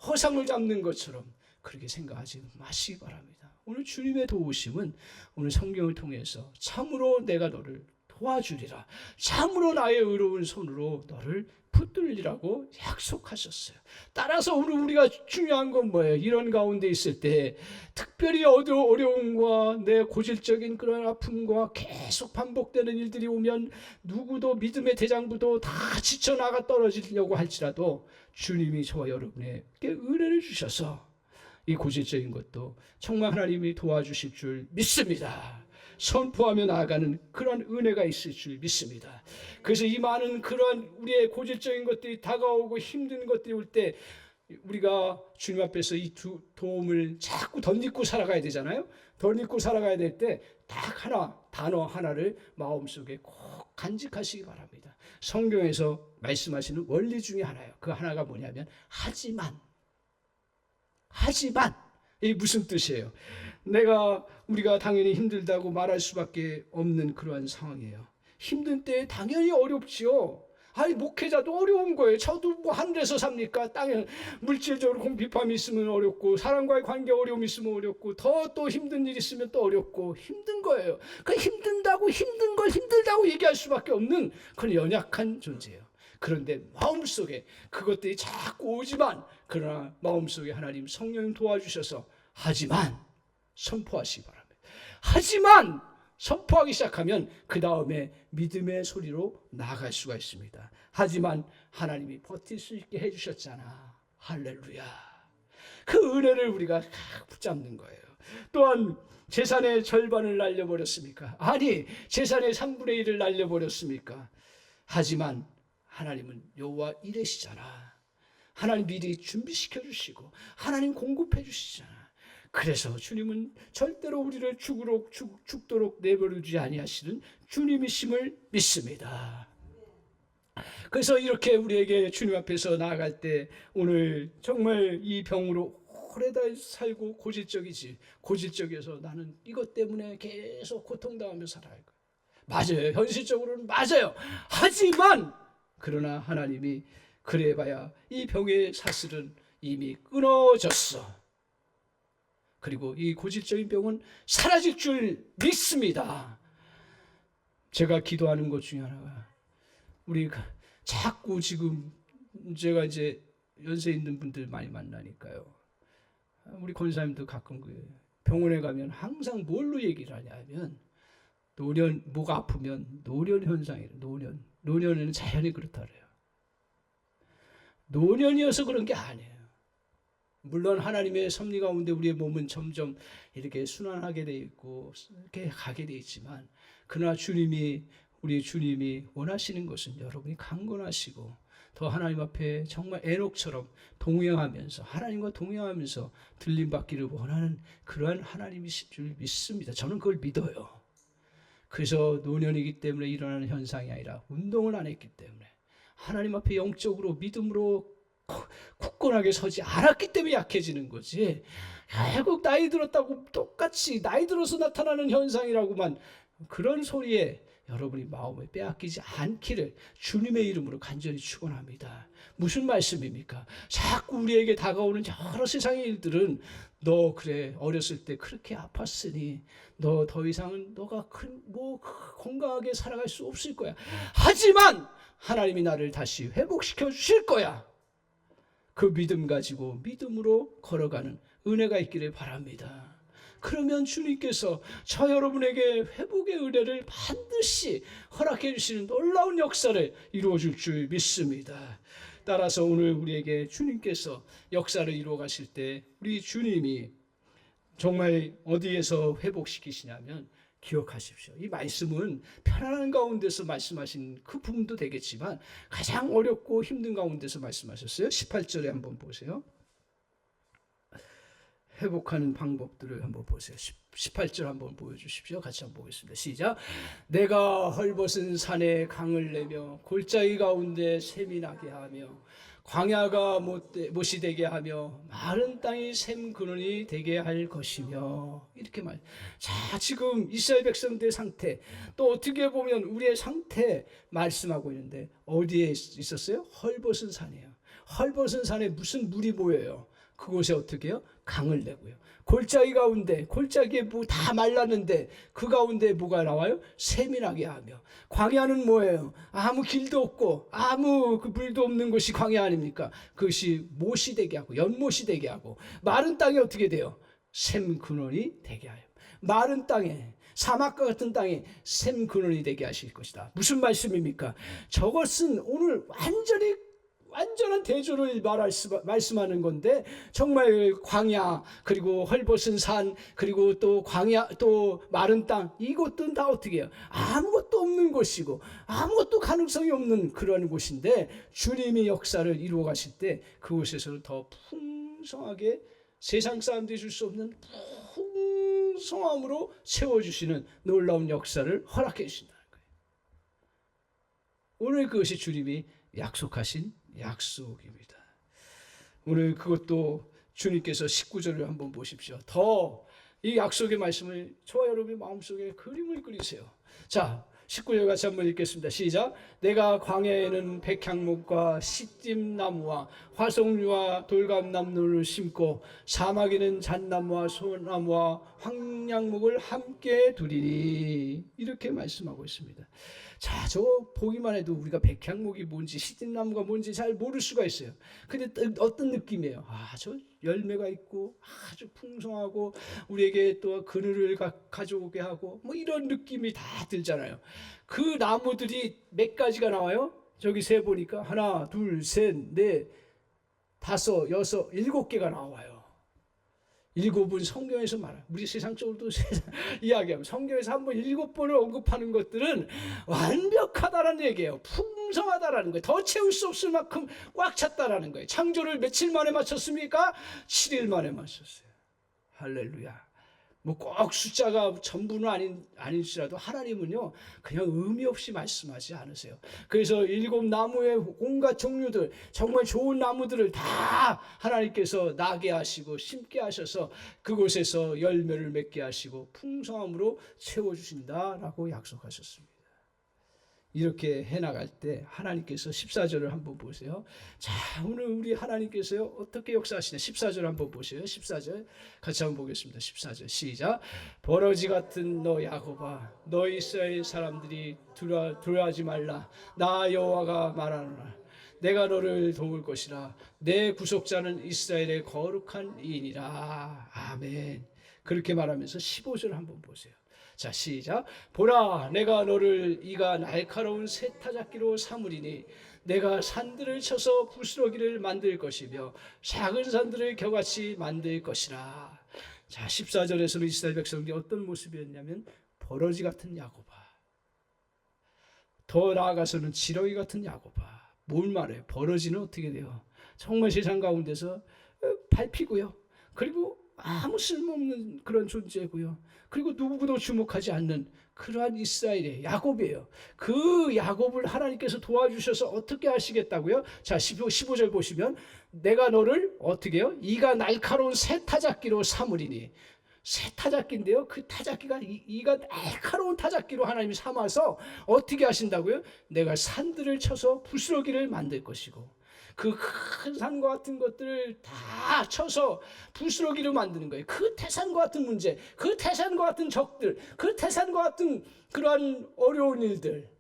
허상을 잡는 것처럼 그렇게 생각하지 마시기 바랍니다. 오늘 주님의 도우심은 오늘 성경을 통해서 참으로 내가 너를 도와주리라. 참으로 나의 의로운 손으로 너를 붙들리라고 약속하셨어요. 따라서 오늘 우리가 중요한 건 뭐예요? 이런 가운데 있을 때 특별히 어려움과 내 고질적인 그런 아픔과 계속 반복되는 일들이 오면 누구도 믿음의 대장부도 다 지쳐나가 떨어지려고 할지라도 주님이 저와 여러분에게 은혜를 주셔서 이 고질적인 것도 정말 하나님이 도와주실 줄 믿습니다. 선포하며 나아가는 그런 은혜가 있을 줄 믿습니다. 그래서 이 많은 그러한 우리의 고질적인 것들이 다가오고 힘든 것들이 올 때 우리가 주님 앞에서 이 도움을 자꾸 덧입고 살아가야 되잖아요. 덧입고 살아가야 될 때 딱 하나, 단어 하나를 마음속에 꼭 간직하시기 바랍니다. 성경에서 말씀하시는 원리 중에 하나예요. 그 하나가 뭐냐면 하지만. 이게 무슨 뜻이에요? 우리가 당연히 힘들다고 말할 수밖에 없는 그러한 상황이에요. 힘든 때에 당연히 어렵지요. 목회자도 어려운 거예요. 저도 뭐 하늘에서 삽니까? 땅에 물질적으로 궁핍함이 있으면 어렵고, 사람과의 관계 어려움이 있으면 어렵고, 또 힘든 일 있으면 또 어렵고, 힘든 거예요. 힘들다고 얘기할 수밖에 없는 그런 연약한 존재예요. 그런데 마음속에 그것들이 자꾸 오지만, 그러나 마음속에 하나님 성령님 도와주셔서 하지만 선포하시기 바랍니다. 하지만 선포하기 시작하면 그 다음에 믿음의 소리로 나아갈 수가 있습니다. 하지만 하나님이 버틸 수 있게 해주셨잖아. 할렐루야. 그 은혜를 우리가 붙잡는 거예요. 또한 재산의 절반을 날려버렸습니까? 아니, 재산의 3분의 1을 날려버렸습니까? 하지만 하나님은 여호와 이레시잖아. 하나님 미리 준비시켜 주시고 하나님 공급해 주시잖아. 그래서 주님은 절대로 우리를 죽도록 내버려두지 아니하시는 주님이심을 믿습니다. 그래서 이렇게 우리에게 주님 앞에서 나아갈 때 오늘 정말 이 병으로 오래다 살고 고질적이어서 나는 이것 때문에 계속 고통당하며 살아야 할 거야. 맞아요. 현실적으로는 맞아요. 하지만 그러나 하나님이 그래봐야 이 병의 사슬은 이미 끊어졌어. 그리고 이 고질적인 병은 사라질 줄 믿습니다. 제가 기도하는 것 중에 하나가, 우리가 자꾸 지금 제가 이제 연세 있는 분들 많이 만나니까요. 우리 권사님도 가끔 병원에 가면 항상 뭘로 얘기를 하냐면 목가 아프면 노련 현상이에요. 노년에는 자연히 그렇다 그래요. 노년이어서 그런 게 아니에요. 물론 하나님의 섭리 가운데 우리의 몸은 점점 이렇게 순환하게 돼 있고 이렇게 가게 돼 있지만, 그러나 우리 주님이 원하시는 것은 여러분이 강건하시고 더 하나님 앞에 정말 에녹처럼 하나님과 동행하면서 들림받기를 원하는 그러한 하나님이실 줄 믿습니다. 저는 그걸 믿어요. 그래서 노년이기 때문에 일어나는 현상이 아니라 운동을 안 했기 때문에, 하나님 앞에 영적으로 믿음으로 굳건하게 서지 않았기 때문에 약해지는 거지, 결국 나이 들었다고 똑같이 나이 들어서 나타나는 현상이라고만 그런 소리에 여러분이 마음을 빼앗기지 않기를 주님의 이름으로 간절히 축원합니다. 무슨 말씀입니까? 자꾸 우리에게 다가오는 여러 세상의 일들은 너 그래 어렸을 때 그렇게 아팠으니 너 더 이상은 너가 건강하게 살아갈 수 없을 거야. 하지만 하나님이 나를 다시 회복시켜 주실 거야. 그 믿음 가지고 믿음으로 걸어가는 은혜가 있기를 바랍니다. 그러면 주님께서 저 여러분에게 회복의 은혜를 반드시 허락해 주시는 놀라운 역사를 이루어 줄 줄 믿습니다. 따라서 오늘 우리에게 주님께서 역사를 이루어 가실 때 우리 주님이 정말 어디에서 회복시키시냐면, 기억하십시오. 이 말씀은 편안한 가운데서 말씀하신 그 부분도 되겠지만 가장 어렵고 힘든 가운데서 말씀하셨어요. 18절에 한번 보세요. 회복하는 방법들을 한번 보세요. 18절 한번 보여주십시오. 같이 한번 보겠습니다. 시작. 내가 헐벗은 산에 강을 내며 골짜기 가운데 샘이 나게 하며 광야가 못이 되게 하며 마른 땅이 샘 근원이 되게 할 것이며, 이렇게 자, 지금 이스라엘 백성들의 상태, 또 어떻게 보면 우리의 상태 말씀하고 있는데 어디에 있었어요? 헐벗은 산이에요. 헐벗은 산에 무슨 물이 보여요? 그곳에 어떻게 해요? 강을 내고요. 골짜기 가운데, 골짜기에 다 말랐는데 그 가운데 뭐가 나와요? 샘이 나게 하며. 광야는 뭐예요? 아무 길도 없고 아무 물도 없는 곳이 광야 아닙니까? 그것이 못이 되게 하고 연못이 되게 하고, 마른 땅이 어떻게 돼요? 샘 근원이 되게 하여. 마른 땅에, 사막과 같은 땅에 샘 근원이 되게 하실 것이다. 무슨 말씀입니까? 저것은 오늘 완전한 대조를 말씀하는 건데, 정말 광야, 그리고 헐벗은 산, 그리고 또 광야, 또 마른 땅, 이것들은 다 어떻게 해요? 아무것도 없는 곳이고 아무것도 가능성이 없는 그런 곳인데, 주님이 역사를 이루어 가실 때 그곳에서는 더 풍성하게 세상 사람들이 줄 수 없는 풍성함으로 채워주시는 놀라운 역사를 허락해 주신다는 거예요. 오늘 그것이 주님이 약속하신 약속입니다. 오늘 그것도 주님께서 19절을 한번 보십시오. 더 이 약속의 말씀을 저와 여러분의 마음속에 그림을 그리세요. 자, 19절 같이 한번 읽겠습니다. 시작. 내가 광야에는 백향목과 시찜나무와 화석류와 돌감나무를 심고 사막에는 잣나무와 소나무와 황량목을 함께 두리니, 이렇게 말씀하고 있습니다. 자, 저 보기만 해도 우리가 백향목이 뭔지 시집나무가 뭔지 잘 모를 수가 있어요. 근데 어떤 느낌이에요? 저 열매가 있고 아주 풍성하고 우리에게 또 그늘을 가져오게 하고 뭐 이런 느낌이 다 들잖아요. 그 나무들이 몇 가지가 나와요? 저기 세 보니까 하나, 둘, 셋, 넷, 다섯, 여섯, 7개가 나와요. 7은 성경에서 말해요. 우리 세상적으로도 이야기하면 성경에서 한번 7번을 언급하는 것들은 완벽하다라는 얘기예요. 풍성하다라는 거예요. 더 채울 수 없을 만큼 꽉 찼다라는 거예요. 창조를 며칠 만에 마쳤습니까? 7일 만에 마쳤어요. 할렐루야. 뭐 꼭 숫자가 전부는 아닐지라도 하나님은요 그냥 의미 없이 말씀하지 않으세요. 그래서 7 나무의 온갖 종류들, 정말 좋은 나무들을 다 하나님께서 나게 하시고 심게 하셔서 그곳에서 열매를 맺게 하시고 풍성함으로 채워주신다라고 약속하셨습니다. 이렇게 해나갈 때 하나님께서 14절을 한번 보세요. 자, 오늘 우리 하나님께서요 어떻게 역사하시냐. 14절 한번 보세요. 14절 같이 한번 보겠습니다. 14절 시작. 버러지 같은 너 야곱아, 너 이스라엘 사람들이 두려워하지 말라. 나 여호와가 말하노라. 내가 너를 도울 것이라. 내 구속자는 이스라엘의 거룩한 이인이라. 아멘. 그렇게 말하면서 15절 한번 보세요. 자, 시작. 보라, 내가 너를 이가 날카로운 세타잡기로 삼으리니 내가 산들을 쳐서 부스러기를 만들 것이며 작은 산들을 겨같이 만들 것이라. 자, 14절에서는 이스라엘 백성들이 어떤 모습이었냐면 버러지 같은 야곱아, 더 나아가서는 지렁이 같은 야곱아. 뭘 말해요? 버러지는 어떻게 돼요? 정말 세상 가운데서 밟히고요, 그리고 아무 쓸모없는 그런 존재고요, 그리고 누구도 주목하지 않는 그러한 이스라엘의 야곱이에요. 그 야곱을 하나님께서 도와주셔서 어떻게 하시겠다고요? 자, 15절 보시면 내가 너를 어떻게 해요? 이가 날카로운 새 타작기로 삼으리니. 새 타작기인데요, 그 타작기가 이가 날카로운 타작기로 하나님이 삼아서 어떻게 하신다고요? 내가 산들을 쳐서 부스러기를 만들 것이고, 그 큰 산과 같은 것들을 다 쳐서 부스러기로 만드는 거예요. 그 태산과 같은 문제, 그 태산과 같은 적들, 그 태산과 같은 그러한 어려운 일들,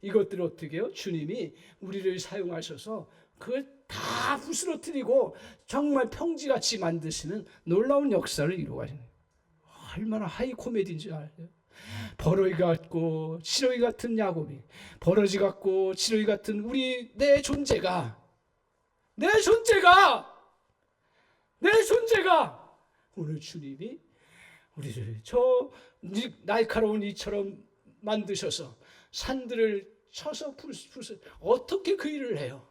이것들을 어떻게 해요? 주님이 우리를 사용하셔서 그걸 다 부스러뜨리고 정말 평지같이 만드시는 놀라운 역사를 이루어가시는 거예요. 얼마나 하이 코미디인지 알아요? 버러지 같고 지렁이 같은 야곱이, 버러지 같고 지렁이 같은 내 존재가 오늘 주님이 우리를 저 날카로운 이처럼 만드셔서 산들을 쳐서 어떻게 그 일을 해요?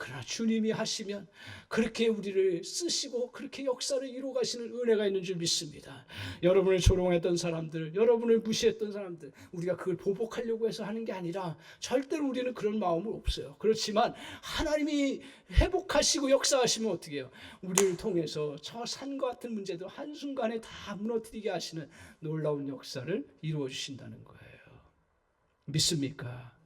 그러나 주님이 하시면 그렇게 우리를 쓰시고 그렇게 역사를 이루어 가시는 은혜가 있는 줄 믿습니다. 여러분을 조롱했던 사람들, 여러분을 무시했던 사람들, 우리가 그걸 보복하려고 해서 하는 게 아니라 절대로 우리는 그런 마음은 없어요. 그렇지만 하나님이 회복하시고 역사하시면 어떻게 해요? 우리를 통해서 저 산과 같은 문제도 한순간에 다 무너뜨리게 하시는 놀라운 역사를 이루어 주신다는 거예요. 믿습니까?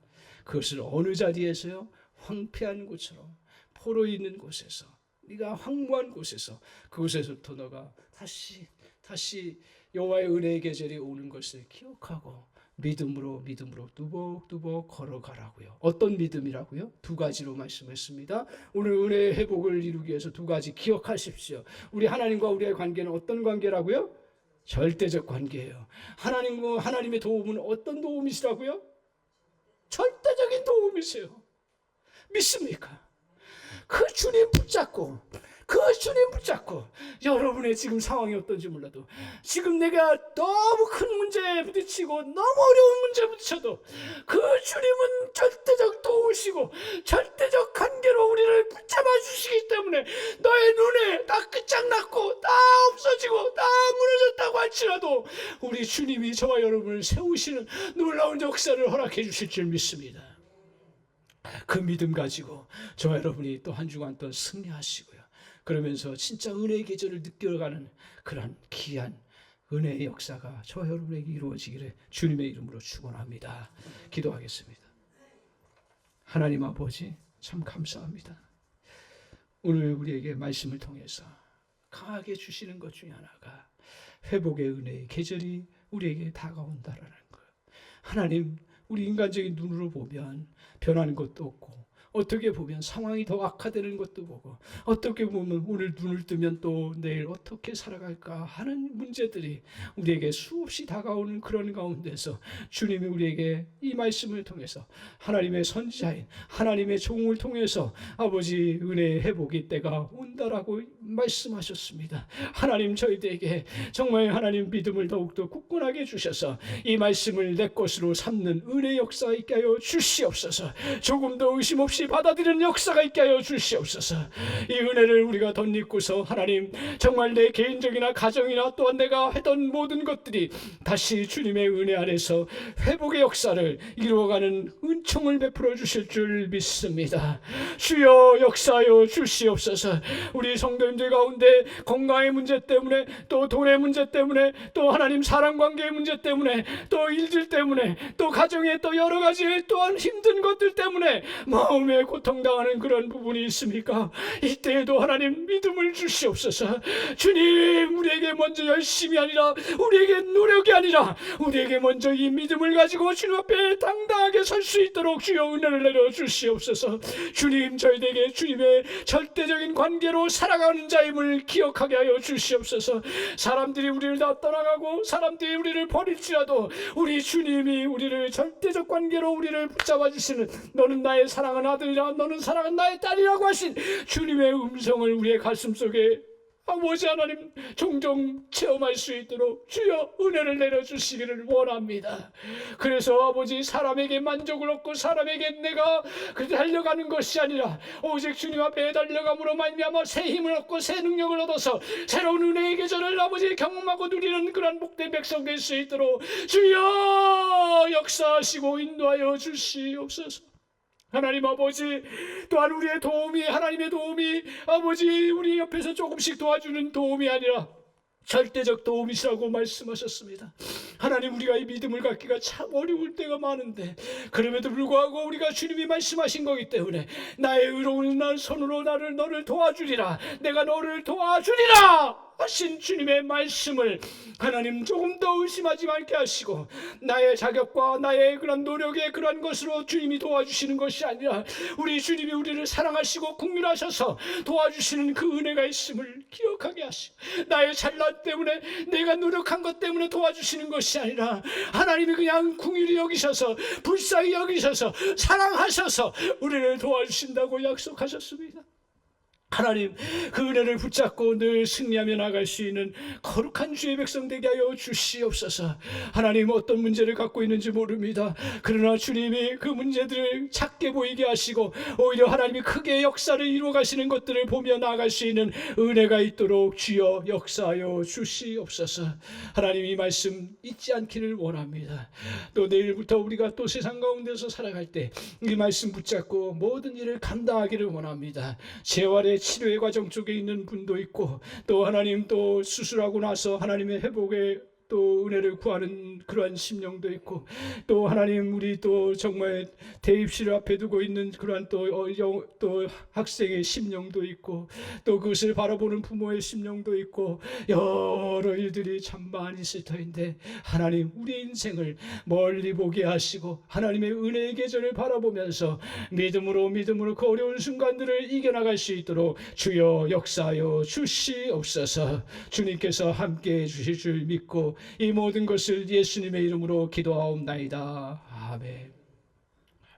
그것을 어느 자리에서요? 황폐한 곳처럼, 포로 있는 곳에서, 네가 황무한 곳에서, 그곳에서부터 너가 다시 여호와의 은혜의 계절이 오는 것을 기억하고 믿음으로 뚜벅뚜벅 걸어가라고요. 어떤 믿음이라고요? 2가지로 말씀했습니다. 오늘 은혜의 회복을 이루기 위해서 2가지 기억하십시오. 우리 하나님과 우리의 관계는 어떤 관계라고요? 절대적 관계예요. 하나님과 하나님의 도움은 어떤 도움이시라고요? 절대적인 도움이세요. 믿습니까? 그 주님 붙잡고, 여러분의 지금 상황이 어떤지 몰라도, 지금 내가 너무 큰 문제에 부딪히고 너무 어려운 문제에 부딪혀도 그 주님은 절대적 도우시고 절대적 관계로 우리를 붙잡아 주시기 때문에, 너의 눈에 다 끝장났고 다 없어지고 다 무너졌다고 할지라도 우리 주님이 저와 여러분을 세우시는 놀라운 역사를 허락해 주실 줄 믿습니다. 그 믿음 가지고 저와 여러분이 또 한 주간 또 승리하시고요, 그러면서 진짜 은혜의 계절을 느껴가는 그런 귀한 은혜의 역사가 저와 여러분에게 이루어지기를 주님의 이름으로 축원합니다. 기도하겠습니다. 하나님 아버지, 참 감사합니다. 오늘 우리에게 말씀을 통해서 강하게 주시는 것 중에 하나가 회복의 은혜의 계절이 우리에게 다가온다라는 거예요. 하나님, 우리 인간적인 눈으로 보면 변하는 것도 없고, 어떻게 보면 상황이 더 악화되는 것도 보고, 어떻게 보면 오늘 눈을 뜨면 또 내일 어떻게 살아갈까 하는 문제들이 우리에게 수없이 다가오는 그런 가운데서 주님이 우리에게 이 말씀을 통해서, 하나님의 선지자인 하나님의 종을 통해서 아버지 은혜의 회복의 때가 온다라고 말씀하셨습니다. 하나님, 저희들에게 정말 하나님 믿음을 더욱더 굳건하게 주셔서 이 말씀을 내 것으로 삼는 은혜의 역사가 있게 하여 주시옵소서. 조금 더 의심 없이 받아들이는 역사가 있게 하여 주시옵소서. 이 은혜를 우리가 덧입고서 하나님, 정말 내 개인적이나 가정이나 또한 내가 했던 모든 것들이 다시 주님의 은혜 안에서 회복의 역사를 이루어가는 은총을 베풀어 주실 줄 믿습니다. 주여 역사하여 주시옵소서. 우리 성도님들 가운데 건강의 문제 때문에, 또 돈의 문제 때문에, 또 하나님 사랑관계의 문제 때문에, 또 일들 때문에, 또 가정의 또 여러 가지 또한 힘든 것들 때문에 마음에 고통당하는 그런 부분이 있습니까? 이때에도 하나님 믿음을 주시옵소서. 주님, 우리에게 먼저 열심이 아니라, 우리에게 노력이 아니라, 우리에게 먼저 이 믿음을 가지고 주님 앞에 당당하게 설 수 있도록 주여 은혜를 내려 주시옵소서. 주님, 저희에게 주님의 절대적인 관계로 살아가는 자임을 기억하게 하여 주시옵소서. 사람들이 우리를 다 떠나가고 사람들이 우리를 버릴지라도 우리 주님이 우리를 절대적 관계로 우리를 붙잡아 주시는, 너는 나의 사랑하는 아들이라, 너는 사랑하는 나의 딸이라고 하신 주님의 음성을 우리의 가슴속에 아버지 하나님 종종 체험할 수 있도록 주여 은혜를 내려주시기를 원합니다. 그래서 아버지, 사람에게 만족을 얻고 사람에게 내가 달려가는 것이 아니라 오직 주님 앞에 달려감으로 말미암아 새 힘을 얻고 새 능력을 얻어서 새로운 은혜의 계절을 아버지 경험하고 누리는 그런 복된 백성 될 수 있도록 주여 역사하시고 인도하여 주시옵소서. 하나님 아버지, 또한 우리의 도움이, 하나님의 도움이 아버지 우리 옆에서 조금씩 도와주는 도움이 아니라 절대적 도움이시라고 말씀하셨습니다. 하나님, 우리가 이 믿음을 갖기가 참 어려울 때가 많은데, 그럼에도 불구하고 우리가 주님이 말씀하신 거기 때문에 나의 의로운 손으로 너를 도와주리라, 내가 너를 도와주리라 하신 주님의 말씀을 하나님 조금 더 의심하지 말게 하시고, 나의 자격과 나의 그런 노력의 그런 것으로 주님이 도와주시는 것이 아니라 우리 주님이 우리를 사랑하시고 국률하셔서 도와주시는 그 은혜가 있음을 기억하게 하시고, 나의 잘난 때문에 내가 노력한 것 때문에 도와주시는 것이 아니라 하나님이 그냥 긍휼히 여기셔서 불쌍히 여기셔서 사랑하셔서 우리를 도와주신다고 약속하셨습니다. 하나님, 그 은혜를 붙잡고 늘 승리하며 나갈 수 있는 거룩한 주의 백성 되게 하여 주시옵소서. 하나님, 어떤 문제를 갖고 있는지 모릅니다. 그러나 주님이 그 문제들을 작게 보이게 하시고 오히려 하나님이 크게 역사를 이루어 가시는 것들을 보며 나아갈 수 있는 은혜가 있도록 주여 역사하여 주시옵소서. 하나님, 이 말씀 잊지 않기를 원합니다. 또 내일부터 우리가 또 세상 가운데서 살아갈 때 이 말씀 붙잡고 모든 일을 감당하기를 원합니다. 재활의 치료의 과정 쪽에 있는 분도 있고, 또 하나님 또 수술하고 나서 하나님의 회복에 또 은혜를 구하는 그러한 심령도 있고, 또 하나님 우리 또 정말 대입실 앞에 두고 있는 그러한 또 학생의 심령도 있고, 또 그것을 바라보는 부모의 심령도 있고, 여러 일들이 참 많이 있을 터인데 하나님, 우리 인생을 멀리 보게 하시고 하나님의 은혜의 계절을 바라보면서 믿음으로 그 어려운 순간들을 이겨나갈 수 있도록 주여 역사하여 주시옵소서. 주님께서 함께해 주실 줄 믿고 이 모든 것을 예수님의 이름으로 기도하옵나이다. 아멘.